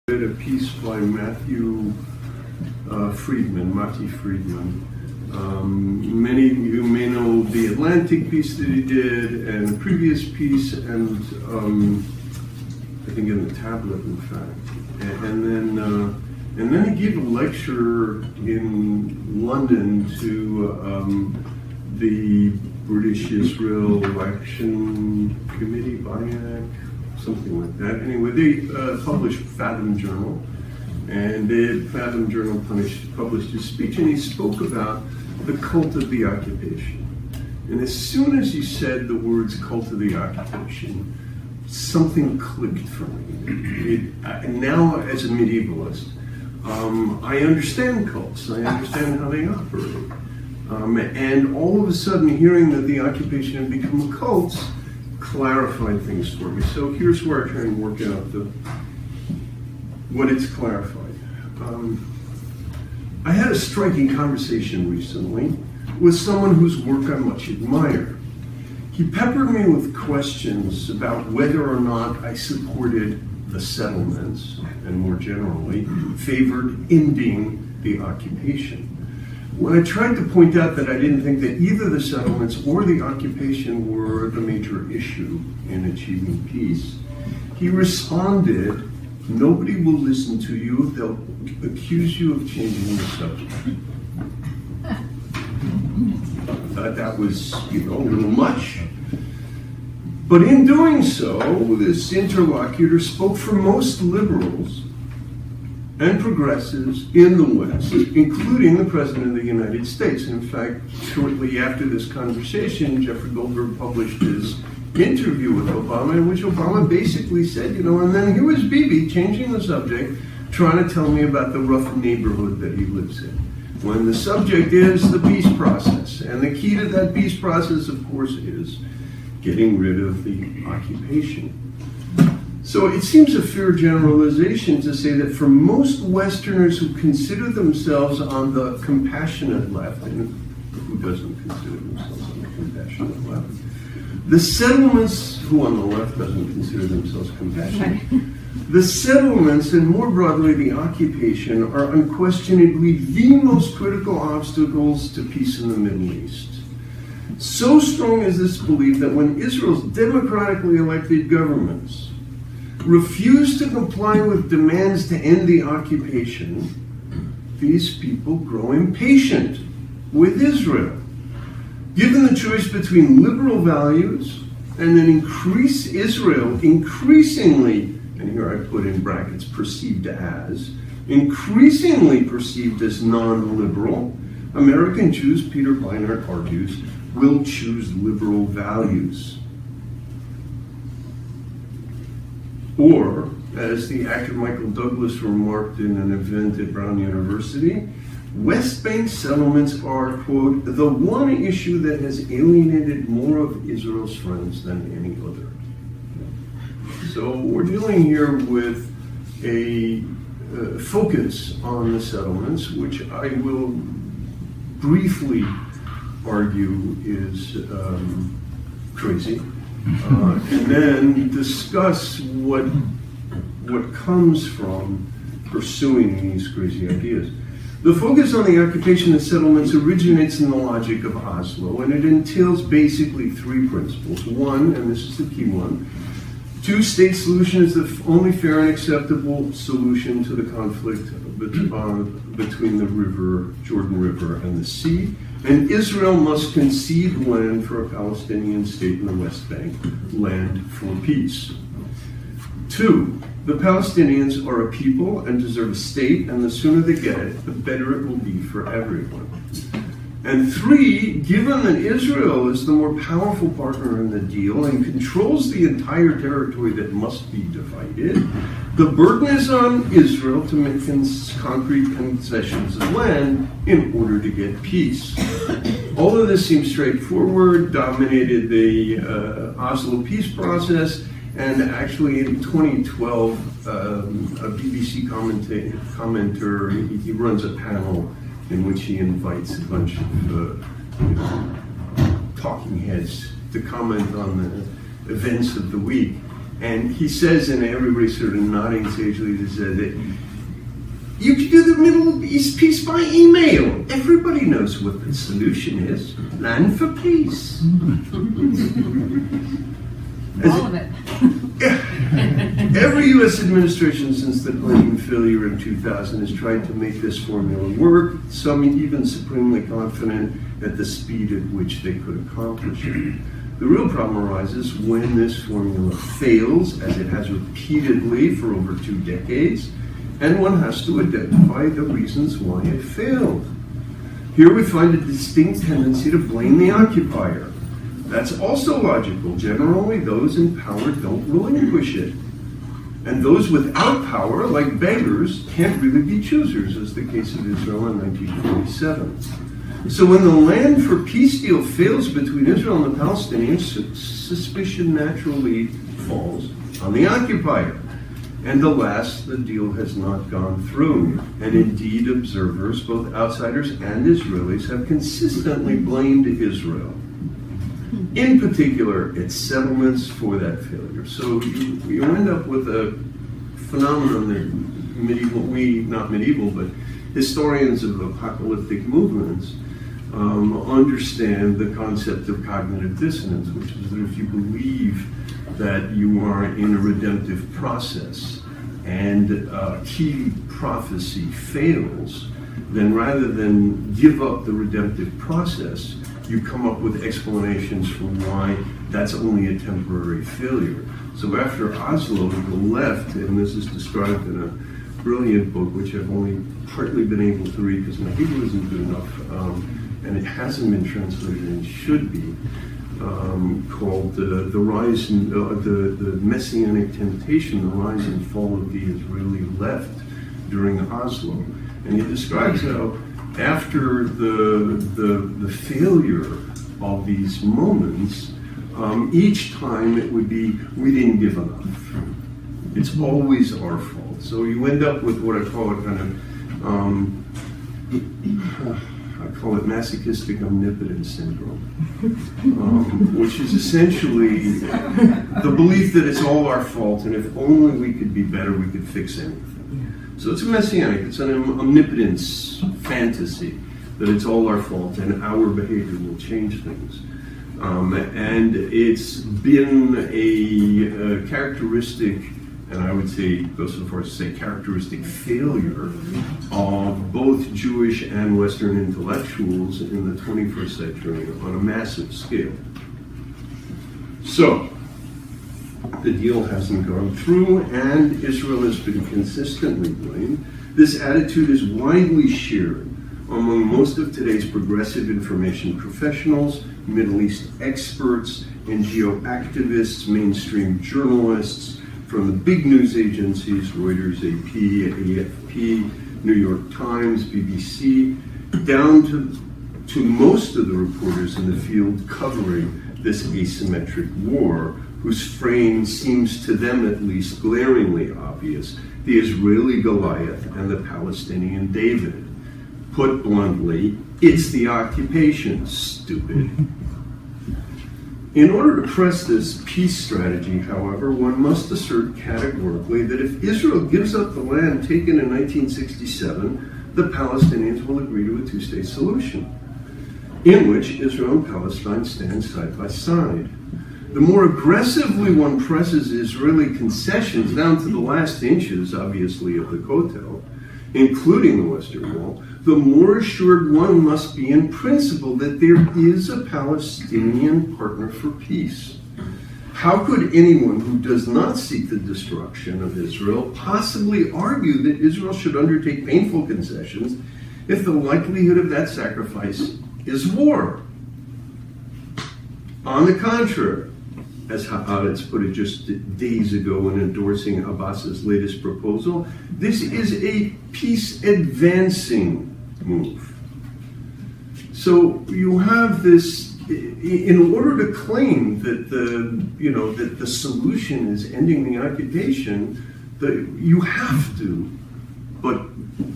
read a piece by Matti Friedman. Many of you may know the Atlantic piece that he did, and the previous piece, and I think in the tablet, in fact. And then he gave a lecture in London to the British Israel Action Committee, BIAC, something like that. Anyway, they published Fathom Journal, and Fathom Journal published his speech, and he spoke about the cult of the occupation. And as soon as he said the words cult of the occupation, something clicked for me. Now, as a medievalist, I understand cults. I understand how they operate. And all of a sudden, hearing that the occupation had become a cult clarified things for me. So here's where I try and work out what it's clarified. I had a striking conversation recently with someone whose work I much admire. He peppered me with questions about whether or not I supported the settlements, and more generally, favored ending the occupation. When I tried to point out that I didn't think that either the settlements or the occupation were the major issue in achieving peace, he responded, "Nobody will listen to you if they'll accuse you of changing the subject." I thought that was, a little much. But in doing so, this interlocutor spoke for most liberals and progressives in the West, including the President of the United States. In fact, shortly after this conversation, Jeffrey Goldberg published his interview with Obama, in which Obama basically said, and then here was Bibi changing the subject, trying to tell me about the rough neighborhood that he lives in, when the subject is the peace process. And the key to that peace process, of course, is getting rid of the occupation. So it seems a fair generalization to say that for most Westerners who consider themselves on the compassionate left, and who doesn't consider themselves on the compassionate left, the settlements, who on the left doesn't consider themselves compassionate, the settlements, and more broadly the occupation, are unquestionably the most critical obstacles to peace in the Middle East. So strong is this belief that when Israel's democratically elected governments refuse to comply with demands to end the occupation, these people grow impatient with Israel. Given the choice between liberal values and then increase Israel increasingly, and here I put in brackets, increasingly perceived as non-liberal, American Jews, Peter Beinart argues, will choose liberal values. Or, as the actor Michael Douglas remarked in an event at Brown University, West Bank settlements are, quote, the one issue that has alienated more of Israel's friends than any other. So we're dealing here with a focus on the settlements, which I will briefly argue is crazy. And then discuss what comes from pursuing these crazy ideas. The focus on the occupation and settlements originates in the logic of Oslo, and it entails basically three principles. One, and this is the key one, two-state solution is the only fair and acceptable solution to the conflict between the Jordan River and the sea. And Israel must concede land for a Palestinian state in the West Bank, land for peace. Two, the Palestinians are a people and deserve a state, and the sooner they get it, the better it will be for everyone. And three, given that Israel is the more powerful partner in the deal and controls the entire territory that must be divided, the burden is on Israel to make concrete concessions of land in order to get peace. All of this seems straightforward, dominated the Oslo peace process, and actually in 2012, a BBC commenter, he runs a panel in which he invites a bunch of talking heads to comment on the events of the week. And he says, and everybody sort of nodding sagely, to say that you can do the Middle East peace by email. Everybody knows what the solution is. Land for peace. All of it. Every U.S. administration since the Clinton failure in 2000 has tried to make this formula work, some even supremely confident at the speed at which they could accomplish it. The real problem arises when this formula fails, as it has repeatedly for over 2 decades, and one has to identify the reasons why it failed. Here we find a distinct tendency to blame the occupier. That's also logical. Generally, those in power don't relinquish it. And those without power, like beggars, can't really be choosers, as the case of Israel in 1947. So when the land for peace deal fails between Israel and the Palestinians, suspicion naturally falls on the occupier. And alas, the deal has not gone through. And indeed, observers, both outsiders and Israelis, have consistently blamed Israel. In particular, its settlements for that failure. So you end up with a phenomenon that but historians of apocalyptic movements understand the concept of cognitive dissonance, which is that if you believe that you are in a redemptive process and key prophecy fails, then rather than give up the redemptive process, you come up with explanations for why that's only a temporary failure. So after Oslo, the left, and this is described in a brilliant book, which I've only partly been able to read because my Hebrew isn't good enough, and it hasn't been translated and should be, called the rise and the Messianic Temptation, the rise and fall of the Israeli left during Oslo. And he describes how after the failure of these moments, each time it would be, we didn't give enough. It's always our fault. So you end up with what I call a kind of, I call it masochistic omnipotence syndrome, which is essentially the belief that it's all our fault, and if only we could be better, we could fix anything. So it's a messianic, it's an omnipotence fantasy that it's all our fault and our behavior will change things. And it's been a characteristic, and I would say, go so far as to say characteristic failure of both Jewish and Western intellectuals in the 21st century on a massive scale. So, the deal hasn't gone through, and Israel has been consistently blamed. This attitude is widely shared among most of today's progressive information professionals, Middle East experts, NGO activists, mainstream journalists, from the big news agencies, Reuters, AP, AFP, New York Times, BBC, down to most of the reporters in the field covering this asymmetric war, whose frame seems to them at least glaringly obvious, the Israeli Goliath and the Palestinian David. Put bluntly, it's the occupation, stupid. In order to press this peace strategy, however, one must assert categorically that if Israel gives up the land taken in 1967, the Palestinians will agree to a two-state solution, in which Israel and Palestine stand side by side. The more aggressively one presses Israeli concessions down to the last inches, obviously, of the Kotel, including the Western Wall, the more assured one must be in principle that there is a Palestinian partner for peace. How could anyone who does not seek the destruction of Israel possibly argue that Israel should undertake painful concessions if the likelihood of that sacrifice is war? On the contrary, as Haaretz put it just days ago in endorsing Abbas's latest proposal, this is a peace-advancing move. So you have this, in order to claim that the solution is ending the occupation, you have to, but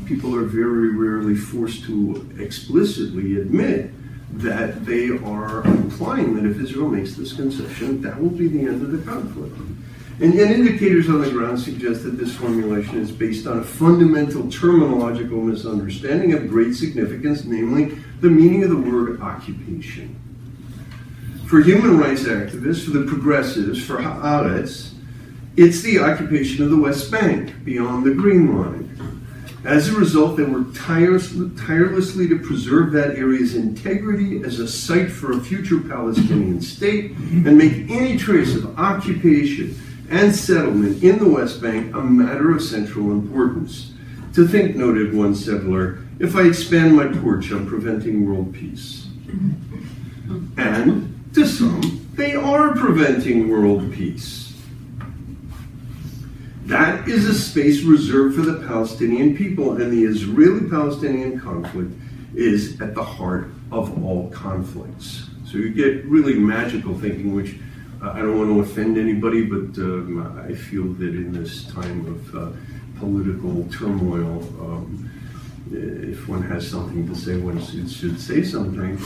people are very rarely forced to explicitly admit that they are implying that if Israel makes this concession, that will be the end of the conflict. And yet indicators on the ground suggest that this formulation is based on a fundamental terminological misunderstanding of great significance, namely the meaning of the word occupation. For human rights activists, for the progressives, for Haaretz, it's the occupation of the West Bank, beyond the Green Line. As a result, they work tirelessly to preserve that area's integrity as a site for a future Palestinian state and make any trace of occupation and settlement in the West Bank a matter of central importance. To think, noted one settler, if I expand my porch, I'm preventing world peace. And, to some, they are preventing world peace. That is a space reserved for the Palestinian people, and the Israeli-Palestinian conflict is at the heart of all conflicts. So you get really magical thinking, which I don't want to offend anybody, but I feel that in this time of political turmoil, if one has something to say, one should say something.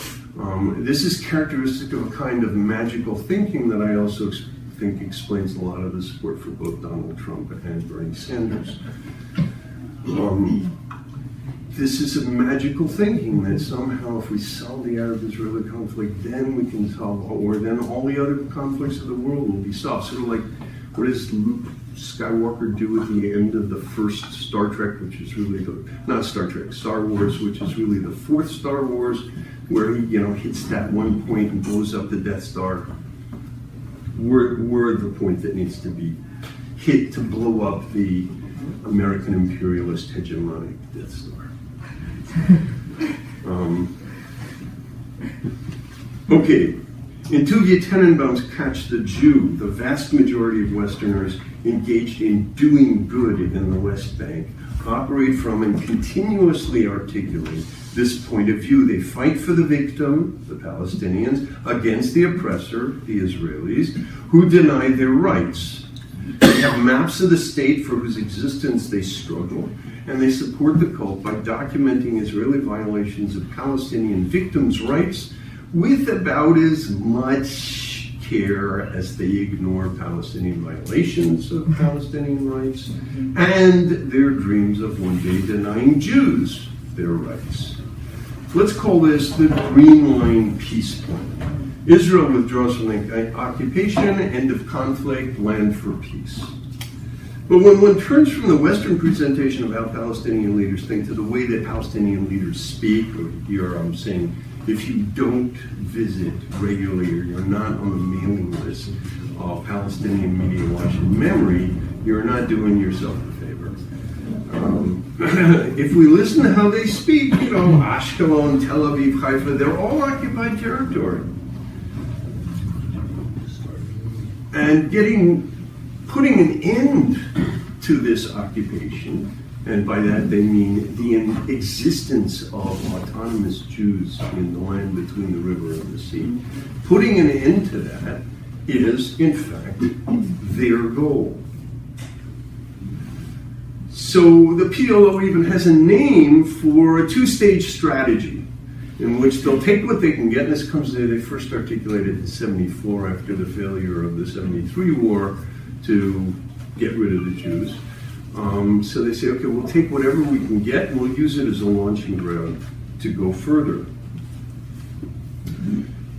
This is characteristic of a kind of magical thinking that I also think explains a lot of the support for both Donald Trump and Bernie Sanders. This is a magical thinking that somehow if we solve the Arab-Israeli conflict, then we can solve, or then all the other conflicts of the world will be solved. Sort of like, what does Luke Skywalker do at the end of the first Star Trek, which is really not Star Trek, Star Wars, which is really the fourth Star Wars, where he, hits that one point and blows up the Death Star. We're the point that needs to be hit to blow up the American imperialist hegemonic Death Star. Okay, in Tuvia Tenenbaum's Catch the Jew, the vast majority of Westerners engaged in doing good in the West Bank operate from and continuously articulate this point of view. They fight for the victim, the Palestinians, against the oppressor, the Israelis, who deny their rights. They have maps of the state for whose existence they struggle, and they support the cult by documenting Israeli violations of Palestinian victims' rights with about as much care as they ignore Palestinian violations of Palestinian rights and their dreams of one day denying Jews their rights. Let's call this the Green Line Peace Plan. Israel withdraws from the occupation, end of conflict, land for peace. But when one turns from the Western presentation of how Palestinian leaders think to the way that Palestinian leaders speak, or here I'm saying, if you don't visit regularly or you're not on the mailing list of Palestinian Media Watch and Memory, you're not doing yourself a favor. If we listen to how they speak, Ashkelon, Tel Aviv, Haifa, they're all occupied territory. And putting an end to this occupation, and by that they mean the existence of autonomous Jews in the land between the river and the sea, putting an end to that is, in fact, their goal. So the PLO even has a name for a two-stage strategy in which they'll take what they can get, and this comes there, they first articulated in 74 after the failure of the 73 war to get rid of the Jews. So they say, okay, we'll take whatever we can get and we'll use it as a launching ground to go further.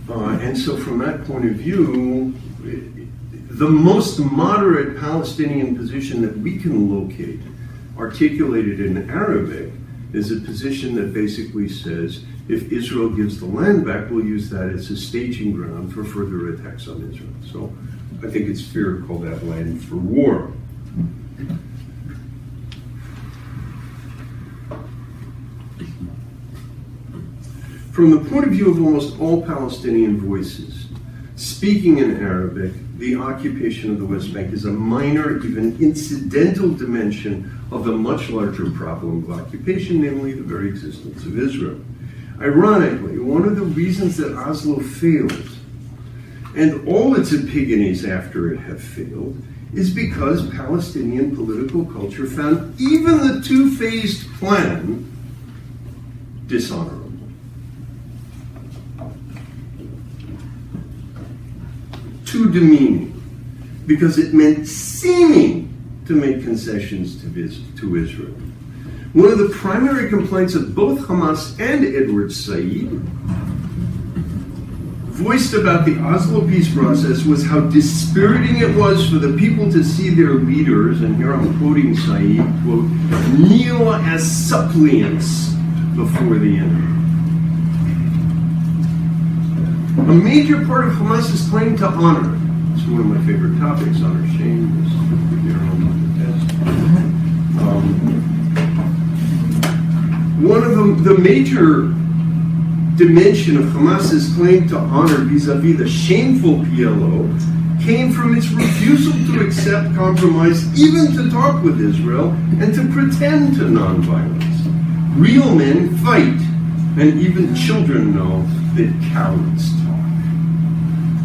And so from that point of view, the most moderate Palestinian position that we can locate, articulated in Arabic, is a position that basically says, if Israel gives the land back, we'll use that as a staging ground for further attacks on Israel. So I think it's fair to call that land for war. From the point of view of almost all Palestinian voices, speaking in Arabic, the occupation of the West Bank is a minor, even incidental dimension of the much larger problem of occupation, namely the very existence of Israel. Ironically, one of the reasons that Oslo failed, and all its epigonies after it have failed, is because Palestinian political culture found even the two-phased plan dishonorable. Too demeaning, because it meant seeming to make concessions to Israel. One of the primary complaints of both Hamas and Edward Said, voiced about the Oslo peace process, was how dispiriting it was for the people to see their leaders, and here I'm quoting Said, quote, kneel as suppliants before the enemy. A major part of Hamas's claim to honor, it's one of my favorite topics, honor, shame, one of the major dimension of Hamas's claim to honor vis-a-vis the shameful PLO came from its refusal to accept compromise, even to talk with Israel, and to pretend to nonviolence. Real men fight, and even children know that cowards talk.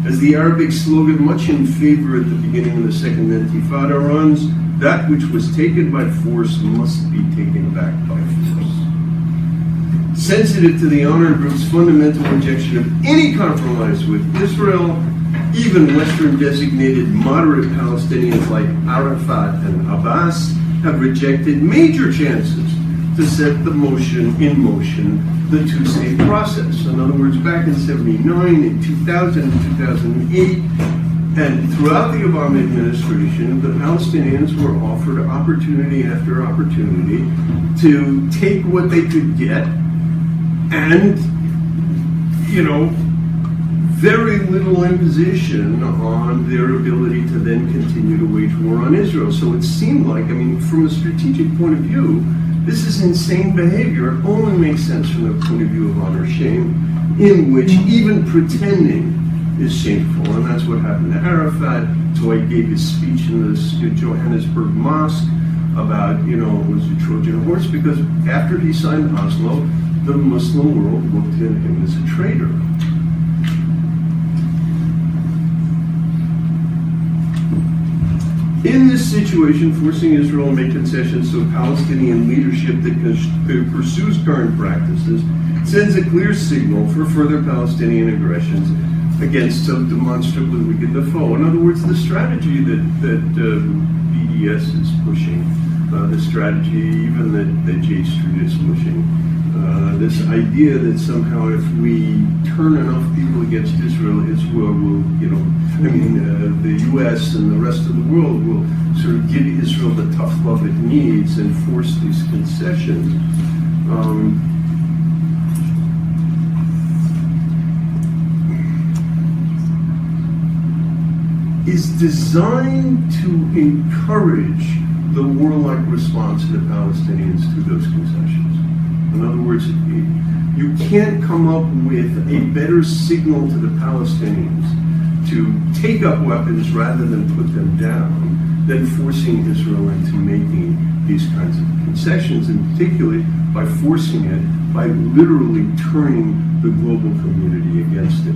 As the Arabic slogan, much in favor at the beginning of the Second Intifada, runs, that which was taken by force must be taken back by force. Sensitive to the honor group's fundamental rejection of any compromise with Israel, even Western-designated moderate Palestinians like Arafat and Abbas have rejected major chances to set in motion the two-state process. In other words, back in 79, in 2000, and 2008, and throughout the Obama administration, the Palestinians were offered opportunity after opportunity to take what they could get, and, very little imposition on their ability to then continue to wage war on Israel. So it seemed like, from a strategic point of view, this is insane behavior. It only makes sense from the point of view of honor shame, in which even pretending is shameful. And that's what happened to Arafat. So I gave his speech in the Johannesburg Mosque about, it was a Trojan horse, because after he signed Oslo, the Muslim world looked at him as a traitor. In this situation, forcing Israel to make concessions to a Palestinian leadership that pursues current practices sends a clear signal for further Palestinian aggressions against so demonstrably weakened the foe. In other words, the strategy that BDS is pushing, the strategy even that J Street is pushing, this idea that somehow if we turn enough people against Israel will, the U.S. and the rest of the world will sort of give Israel the tough love it needs and force these concessions. Is designed to encourage the warlike response of the Palestinians to those concessions. In other words, you can't come up with a better signal to the Palestinians to take up weapons rather than put them down than forcing Israel into making these kinds of concessions, and particularly by forcing it, by literally turning the global community against it.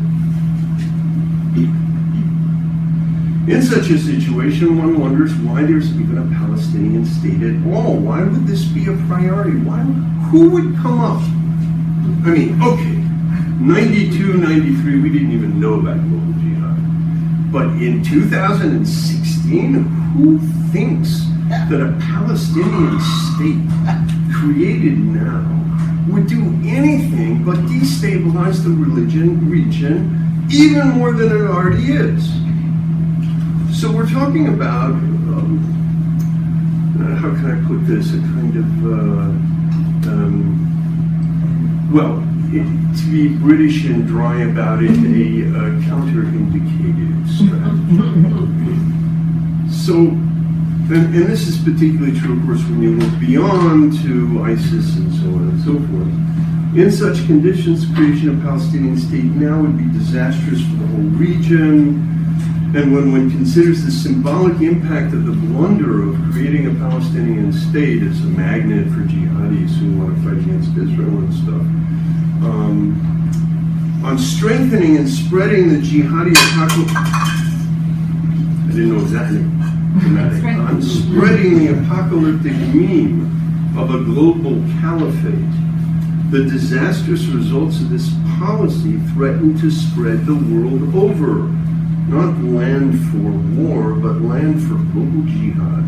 In such a situation, one wonders why there's even a Palestinian state at all. Why would this be a priority? Who would come up? 92, 93, we didn't even know about global jihad. But in 2016, who thinks that a Palestinian state created now would do anything but destabilize the region even more than it already is? So we're talking about, how can I put this, a kind of, to be British and dry about it, a counter-indicated strategy. So, and this is particularly true, of course, when you look beyond to ISIS and so on and so forth. In such conditions, the creation of a Palestinian state now would be disastrous for the whole region. And when one considers the symbolic impact of the blunder of creating a Palestinian state as a magnet for jihadis who want to fight against Israel and stuff, on strengthening and spreading the jihadi apocalyptic, I didn't know exactly, on spreading the apocalyptic meme of a global caliphate, the disastrous results of this policy threaten to spread the world over. not land for war, but land for global jihad.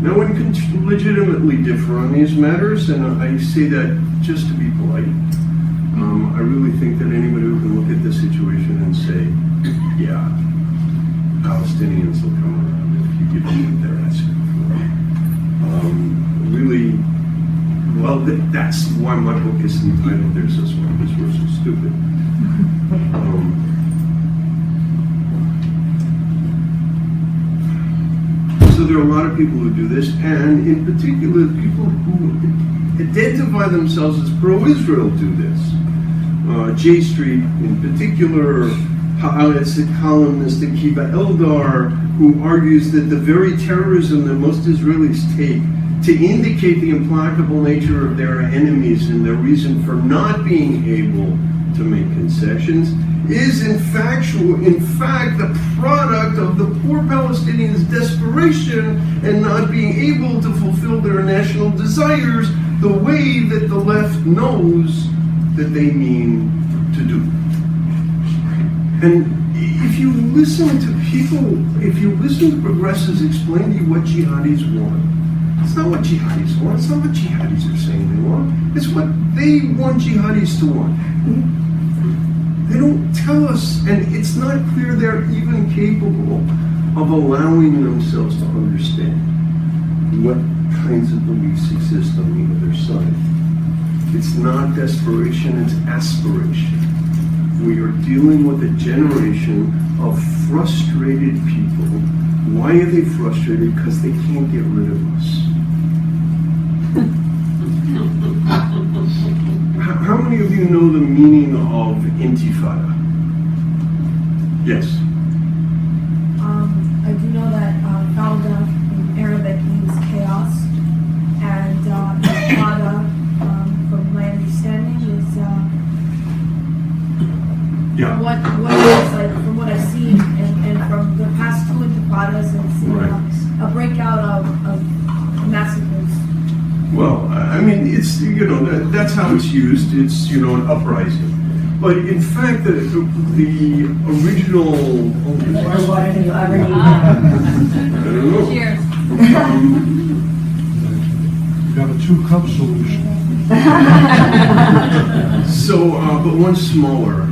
Now, one can legitimately differ on these matters, and I say that just to be polite. I really think that anybody who can look at the situation and say, yeah, Palestinians will come around if you give them what they're asking for. Really, well, that's why my book is entitled "There's This One, Because We're So Stupid." So there are a lot of people who do this, and in particular, people who identify themselves as pro-Israel do this. J Street, in particular, it's the columnist Akiva Eldar, who argues that the very terrorism that most Israelis take to indicate the implacable nature of their enemies and their reason for not being able to make concessions is in fact the product of the poor Palestinians' desperation and not being able to fulfill their national desires the way that the left knows that they mean to do. And if you listen to progressives explain to you what jihadis want, it's not what jihadis want, it's not what jihadis are saying they want, it's what they want jihadis to want. They don't tell us, and it's not clear they're even capable of allowing themselves to understand what kinds of beliefs exist on the other side. It's not desperation, it's aspiration. We are dealing with a generation of frustrated people. Why are they frustrated? Because they can't get rid of us. How many of you know the meaning of intifada? Yes. I do know that fawda in Arabic means chaos, and intifada, from my understanding, is what it is like from what I've seen, and from the past two intifadas, it's a breakout of massacres. Well, I mean, it's, that's how it's used. It's, an uprising. But in fact, the original... What have you ever needed? I don't know. Cheers. You got a 2-cup solution. But one smaller.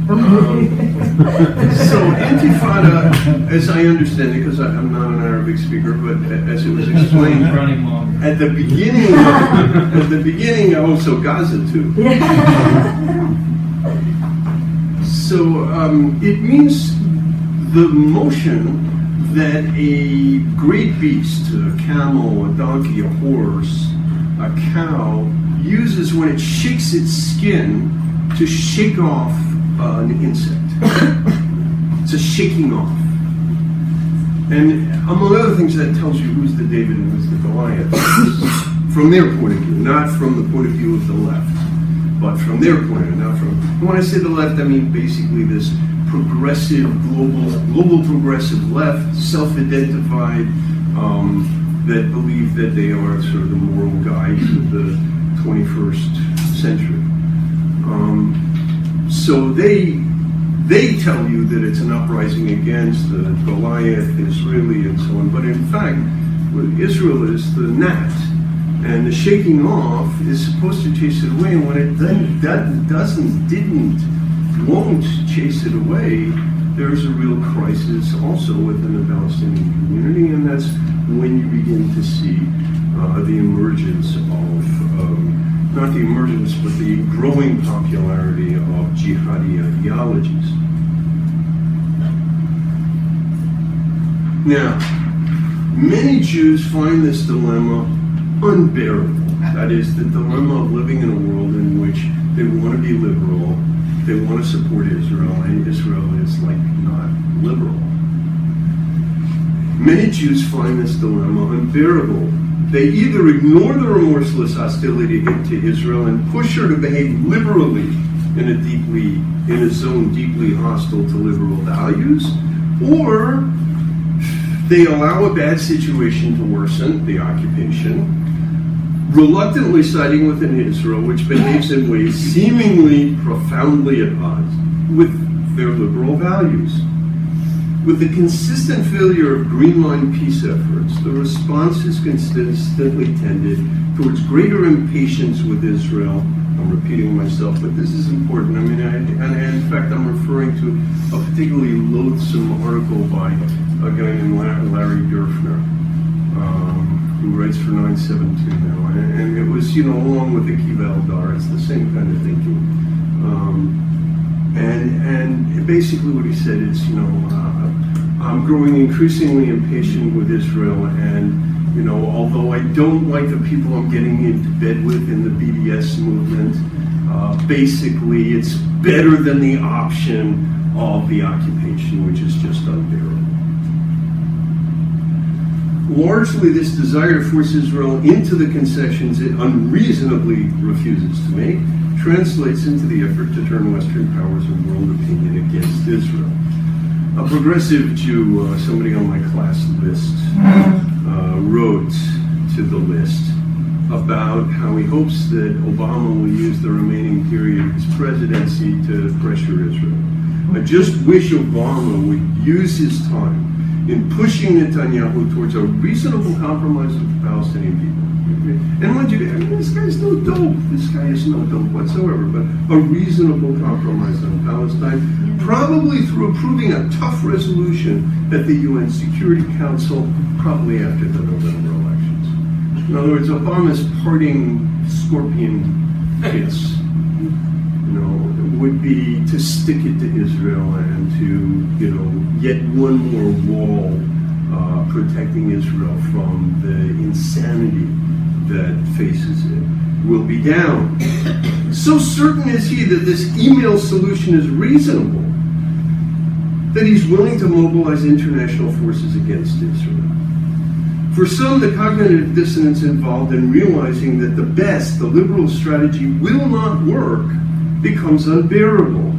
So intifada, as I understand it, because I'm not an Arabic speaker, but as it was explained at the beginning, also Gaza too. So it means the motion that a great beast, a camel, a donkey, a horse, a cow, uses when it shakes its skin to shake off an insect. It's a shaking off. And among other things, that tells you who's the David and who's the Goliath. From their point of view, not from the point of view of the left, but from their point of view, not from... When I say the left, I mean basically this progressive, global progressive left, self-identified, that believe that they are sort of the moral guides of the 21st century. So they tell you that it's an uprising against the Goliath, Israeli, and so on. But in fact, Israel is the gnat, and the shaking off is supposed to chase it away. And when it won't chase it away, there's a real crisis also within the Palestinian community, and that's when you begin to see the emergence of not the emergence, but the growing popularity of jihadi ideologies. Now, many Jews find this dilemma unbearable. That is, the dilemma of living in a world in which they want to be liberal, they want to support Israel, and Israel is not liberal. Many Jews find this dilemma unbearable. They either ignore the remorseless hostility to Israel and push her to behave liberally in a zone deeply hostile to liberal values, or they allow a bad situation to worsen, the occupation, reluctantly siding with Israel, which behaves in ways seemingly profoundly at odds with their liberal values. With the consistent failure of Green Line peace efforts, the response has consistently tended towards greater impatience with Israel. I'm repeating myself, but this is important. I mean, in fact, I'm referring to a particularly loathsome article by a guy named Larry Dürfner, who writes for 972 now. And it was, along with Akiva Eldar, it's the same kind of thinking. And basically what he said is, I'm growing increasingly impatient with Israel, and although I don't like the people I'm getting into bed with in the BDS movement, basically it's better than the option of the occupation, which is just unbearable. Largely, this desire to force Israel into the concessions it unreasonably refuses to make translates into the effort to turn Western powers and world opinion against Israel. A progressive Jew, somebody on my class list, wrote to the list about how he hopes that Obama will use the remaining period of his presidency to pressure Israel. I just wish Obama would use his time in pushing Netanyahu towards a reasonable compromise with the Palestinian people. And mind you, this guy's no dope. This guy is no dope whatsoever, but a reasonable compromise on Palestine, probably through approving a tough resolution at the UN Security Council, probably after the November elections. In other words, Obama's parting scorpion kiss, would be to stick it to Israel and to, yet one more wall protecting Israel from the insanity that faces it will be down. So certain is he that this email solution is reasonable that he's willing to mobilize international forces against Israel. For some, the cognitive dissonance involved in realizing that the liberal strategy will not work becomes unbearable.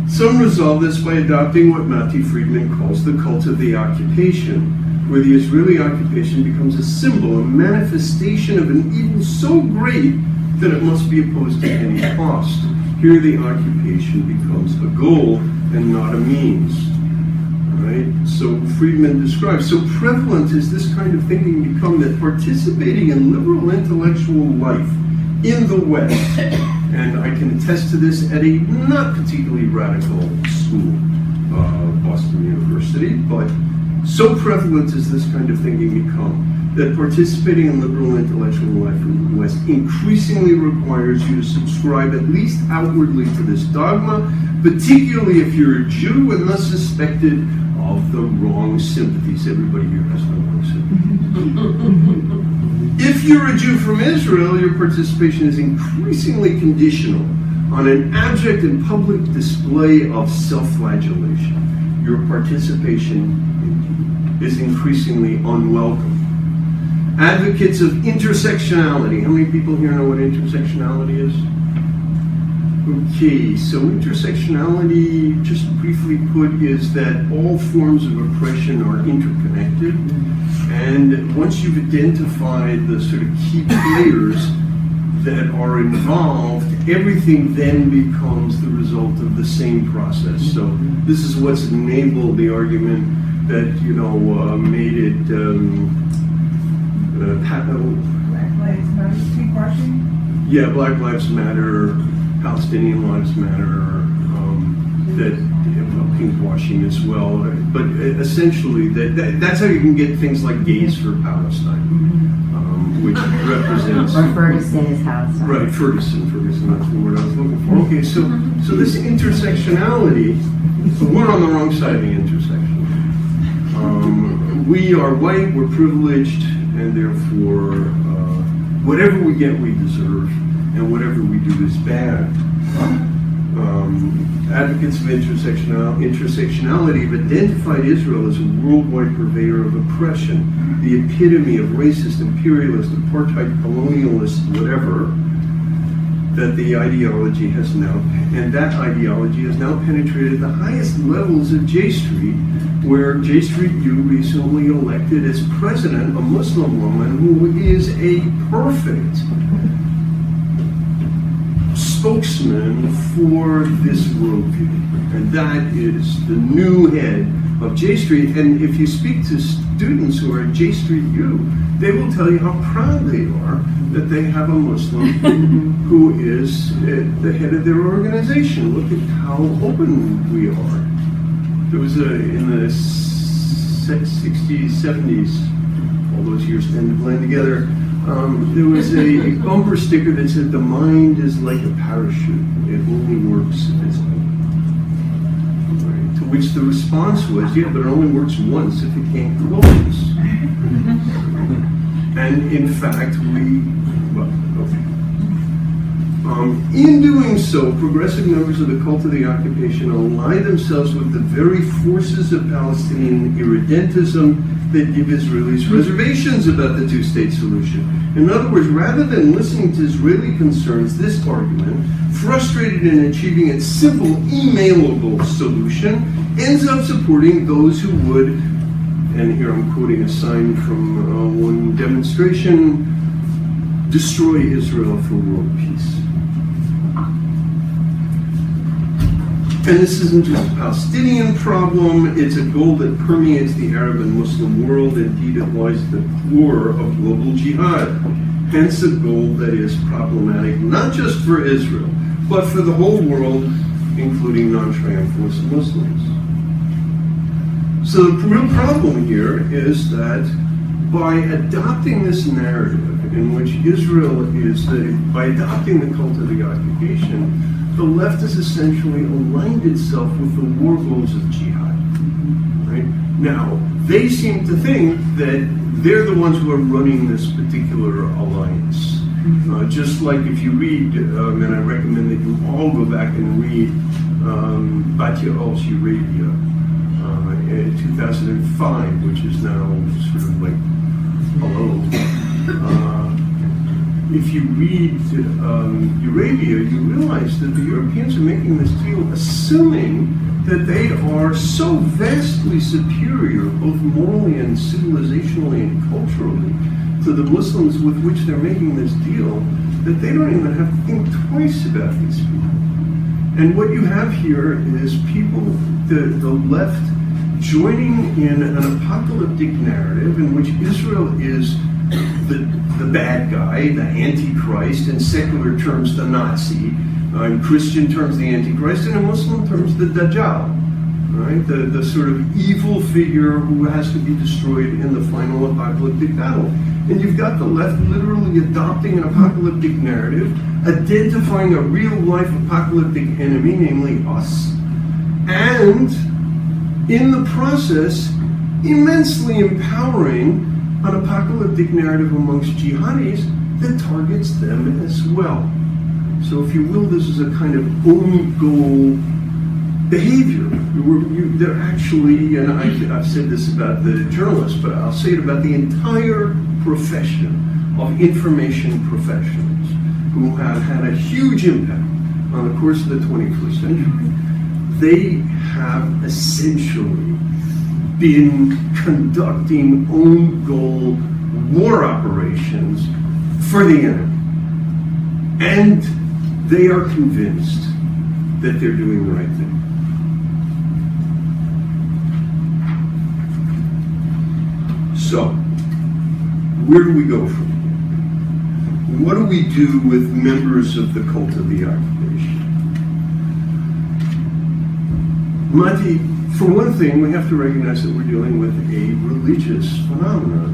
Some resolve this by adopting what Matti Friedman calls the cult of the occupation, where the Israeli occupation becomes a symbol, a manifestation of an evil so great that it must be opposed at any cost. Here the occupation becomes a goal and not a means. Right? So Friedman describes, so prevalent has this kind of thinking become that participating in liberal intellectual life in the West, and I can attest to this at a not particularly radical school, Boston University, but so prevalent has this kind of thinking become that participating in liberal intellectual life in the West increasingly requires you to subscribe at least outwardly to this dogma, particularly if you're a Jew and thus suspected of the wrong sympathies. Everybody here has the wrong sympathies. If you're a Jew from Israel, your participation is increasingly conditional on an abject and public display of self-flagellation. Your participation is increasingly unwelcome. Advocates of intersectionality. How many people here know what intersectionality is? Okay, so intersectionality, just briefly put, is that all forms of oppression are interconnected. And once you've identified the sort of key players that are involved, everything then becomes the result of the same process. So this is what's enabled the argument that, made it Black Lives Matter, pinkwashing? Yeah, Black Lives Matter, Palestinian Lives Matter, pinkwashing as well. But essentially, that's how you can get things like Gays for Palestine, which represents... Or Ferguson is house. Right, Ferguson, that's the word I was looking for. Okay, so this intersectionality, we're on the wrong side of the intersection. We are white, we're privileged, and therefore whatever we get we deserve, and whatever we do is bad. Advocates of intersectionality have identified Israel as a worldwide purveyor of oppression, the epitome of racist, imperialist, apartheid, colonialist, whatever, that the ideology has now, and that ideology has now penetrated the highest levels of J Street, where J Street U recently elected as president a Muslim woman who is a perfect spokesman for this worldview. And that is the new head of J Street. And if you speak to students who are at J Street U, they will tell you how proud they are that they have a Muslim who is the head of their organization. Look at how open we are. There was in the 60s, 70s, all those years tend to blend together, there was a bumper sticker that said, "The mind is like a parachute. It only works if it's open." Right. To which the response was, "Yeah, but it only works once if it can't close." And in fact, in doing so, progressive members of the cult of the occupation ally themselves with the very forces of Palestinian irredentism that give Israelis reservations about the two-state solution. In other words, rather than listening to Israeli concerns, this argument, frustrated in achieving its simple, emailable solution, ends up supporting those who would, and here I'm quoting a sign from one demonstration, destroy Israel for world peace. And this isn't just a Palestinian problem, it's a goal that permeates the Arab and Muslim world. Indeed, it lies at the core of global jihad. Hence a goal that is problematic not just for Israel, but for the whole world, including non-triumphalist Muslims. So the real problem here is that by adopting this narrative in which Israel is, by adopting the cult of the occupation, the left has essentially aligned itself with the war goals of jihad. Right? Now, they seem to think that they're the ones who are running this particular alliance. Just like if you read, and I recommend that you all go back and read Batya al-Shirabia, 2005, which is now sort of like, hello. If you read Arabia, you realize that the Europeans are making this deal assuming that they are so vastly superior, both morally and civilizationally and culturally, to the Muslims with which they're making this deal, that they don't even have to think twice about these people. And what you have here is people, the left, joining in an apocalyptic narrative in which Israel is the bad guy, the Antichrist, in secular terms the Nazi, in Christian terms the Antichrist, and in Muslim terms the Dajjal, right? The sort of evil figure who has to be destroyed in the final apocalyptic battle. And you've got the left literally adopting an apocalyptic narrative, identifying a real-life apocalyptic enemy, namely us, and in the process, immensely empowering an apocalyptic narrative amongst jihadis that targets them as well. So if you will, this is a kind of own goal behavior. They're actually, and I've said this about the journalists, but I'll say it about the entire profession of information professionals who have had a huge impact on the course of the 21st century. They have essentially been conducting own goal war operations for the enemy. And they are convinced that they're doing the right thing. So, where do we go from here? What do we do with members of the cult of the occupation? Mati, for one thing, we have to recognize that we're dealing with a religious phenomenon.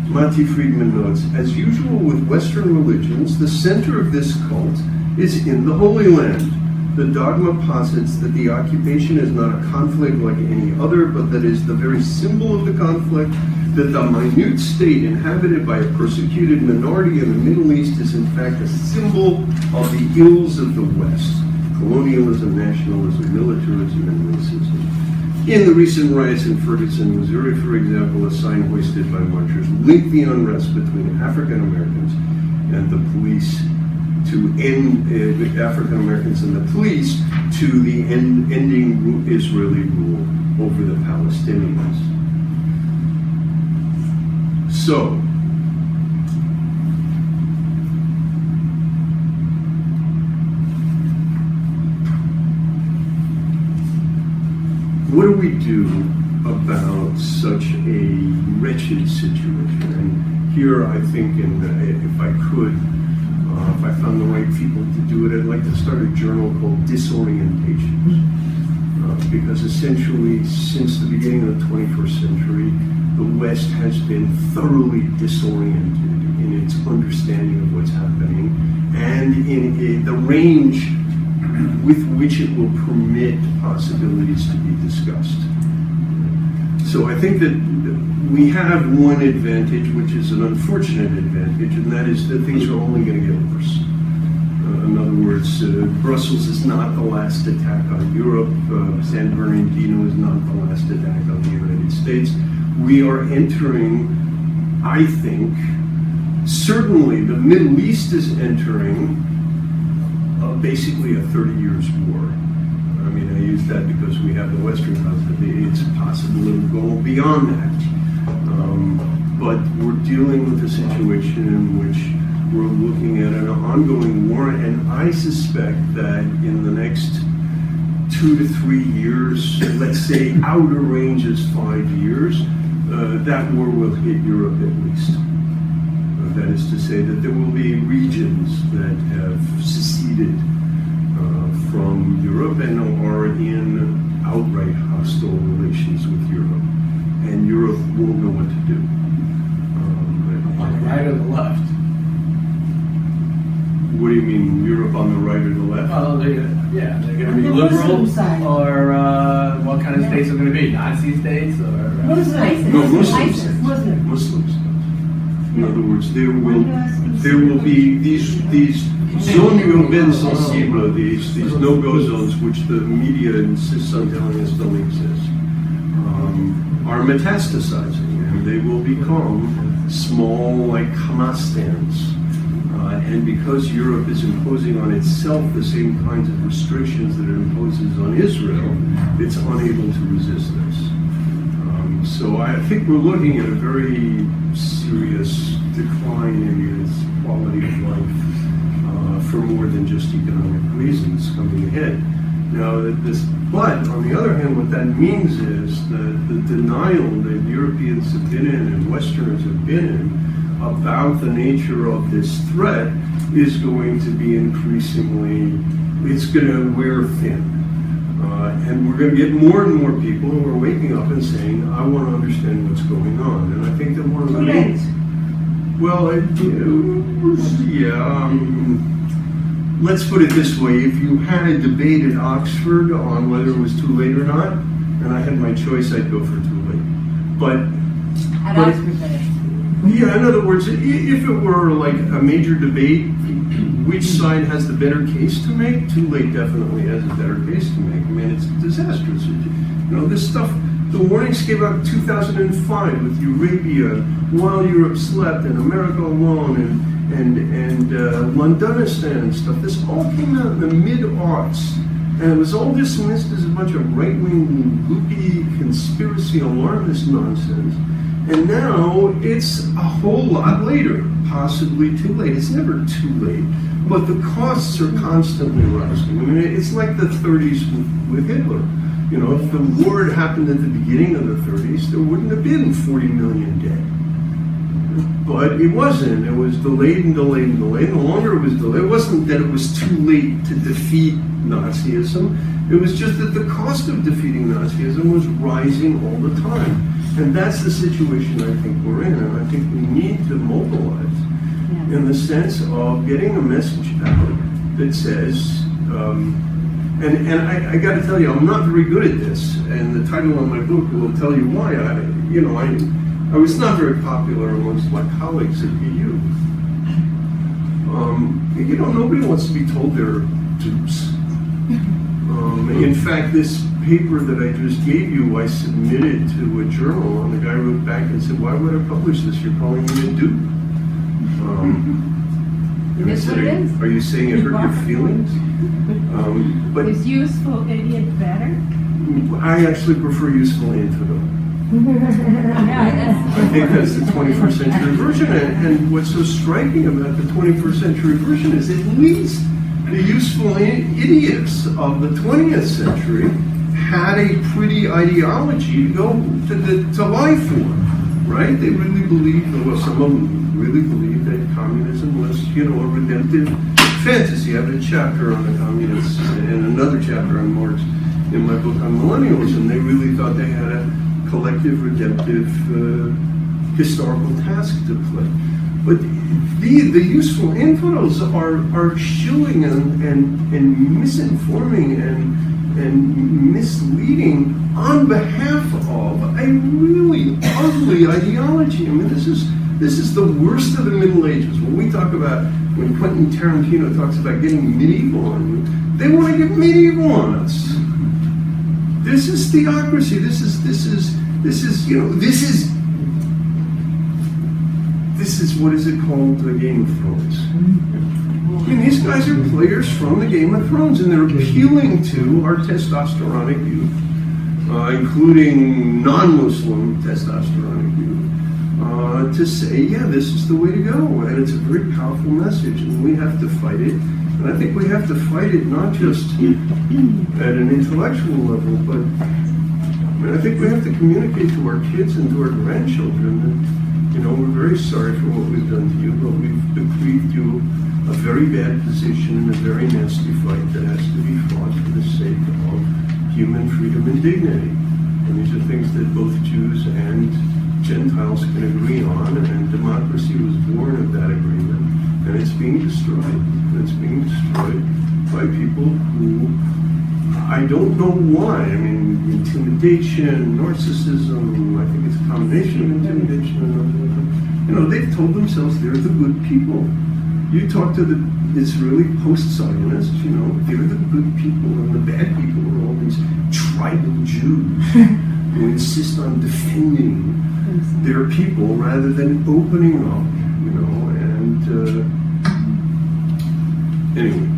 Mati Friedman notes, as usual with Western religions, the center of this cult is in the Holy Land. The dogma posits that the occupation is not a conflict like any other, but that is the very symbol of the conflict, that the minute state inhabited by a persecuted minority in the Middle East is in fact a symbol of the ills of the West: colonialism, nationalism, militarism, and racism. In the recent riots in Ferguson, Missouri, for example, a sign hoisted by marchers linked the unrest between African Americans and the police to end African Americans and the police to the ending Israeli rule over the Palestinians. So, do we do about such a wretched situation? And here I think, if I could, if I found the right people to do it, I'd like to start a journal called Disorientation. Because essentially, since the beginning of the 21st century, the West has been thoroughly disoriented in its understanding of what's happening and in the range with which it will permit possibilities to be discussed. So I think that we have one advantage, which is an unfortunate advantage, and that is that things are only going to get worse. In other words, Brussels is not the last attack on Europe. San Bernardino is not the last attack on the United States. We are entering, I think, certainly the Middle East is entering basically a 30 years war. I mean, I use that because we have the Western conflict. It's possible it will go beyond that. But we're dealing with a situation in which we're looking at an ongoing war, and I suspect that in the next 2 to 3 years, let's say outer range is 5 years, that war will hit Europe at least. That is to say that there will be regions that have seceded from Europe and are in outright hostile relations with Europe, and Europe won't know what to do. On the right or the left? What do you mean, Europe on the right or the left? Well, they're going to be The liberal, Muslim side. or what kind of states are going to be? Nazi states, or Muslims. No, Muslims. ISIS. Muslim. Muslims. In other words, there will be these zones urbaines sensibles, these no-go zones, which the media insists on telling us don't exist, are metastasizing, and they will become small, like Hamas stands. And because Europe is imposing on itself the same kinds of restrictions that it imposes on Israel, it's unable to resist this. So I think we're looking at a very serious decline in its quality of life for more than just economic reasons coming ahead. Now, but on the other hand, what that means is that the denial that Europeans have been in and Westerners have been in about the nature of this threat is going to be increasingly, it's going to wear thin. And we're going to get more and more people who are waking up and saying, I want to understand what's going on. And I think that one of the main... Well, let's put it this way. If you had a debate at Oxford on whether it was too late or not, and I had my choice, I'd go for too late. But Oxford, that is. yeah, in other words, if it were like a major debate, which side has the better case to make? Too late definitely has a better case to make. I mean, it's disastrous. This stuff, the warnings came out in 2005 with Arabia, while Europe slept, and America alone, and Londonistan and stuff. This all came out in the mid-aughts. And it was all dismissed as a bunch of right-wing, loopy, conspiracy alarmist nonsense. And now it's a whole lot later, possibly too late. It's never too late, but the costs are constantly rising. I mean, it's like the 30s with Hitler. If the war had happened at the beginning of the 30s, there wouldn't have been 40 million dead. But it wasn't. It was delayed and delayed and delayed. The longer it was delayed, it wasn't that it was too late to defeat Nazism. It was just that the cost of defeating Nazism was rising all the time. And that's the situation I think we're in. And I think we need to mobilize in the sense of getting a message out that says, and I got to tell you, I'm not very good at this. And the title of my book will tell you why. I was not very popular amongst my colleagues at BU. Nobody wants to be told they're dupes. In fact, this paper that I just gave you, I submitted to a journal, and the guy wrote back and said, "Why would I publish this? You're calling me a dupe." And I said, "Are you saying it hurt your feelings?" But Is useful idiot better? I actually prefer useful infidel. Yeah, I think that's the 21st century version, and what's so striking about the 21st century version is at least the useful idiots of the 20th century had a pretty ideology to go to lie for, right? They really believed, well, some of them really believed that communism was, a redemptive fantasy. I have a chapter on the communists and another chapter on Marx in my book on millennialism. They really thought they had a collective, redemptive, historical task to play. But the useful infidels are shilling and misinforming and misleading on behalf of a really ugly ideology. I mean, this is the worst of the Middle Ages. When Quentin Tarantino talks about getting medieval on you, they want to get medieval on us. This is theocracy. This is what is it called? The Game of Thrones. I mean, these guys are players from the Game of Thrones, and they're appealing to our testosteronic youth, including non-Muslim testosteronic youth, to say, yeah, this is the way to go. And it's a very powerful message, and we have to fight it. And I think we have to fight it not just at an intellectual level, but I think we have to communicate to our kids and to our grandchildren that, we're very sorry for what we've done to you, but we've bequeathed you a very bad position in a very nasty fight that has to be fought for the sake of human freedom and dignity. And these are things that both Jews and Gentiles can agree on, and democracy was born of that agreement, and it's being destroyed. And it's being destroyed by people who, I don't know why. I mean, intimidation, narcissism, I think it's a combination of intimidation and they've told themselves they're the good people. You talk to the Israeli post-Zionists, they're the good people, and the bad people are all these tribal Jews who insist on defending their people rather than opening up, anyway.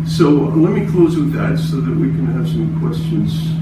So let me close with that so that we can have some questions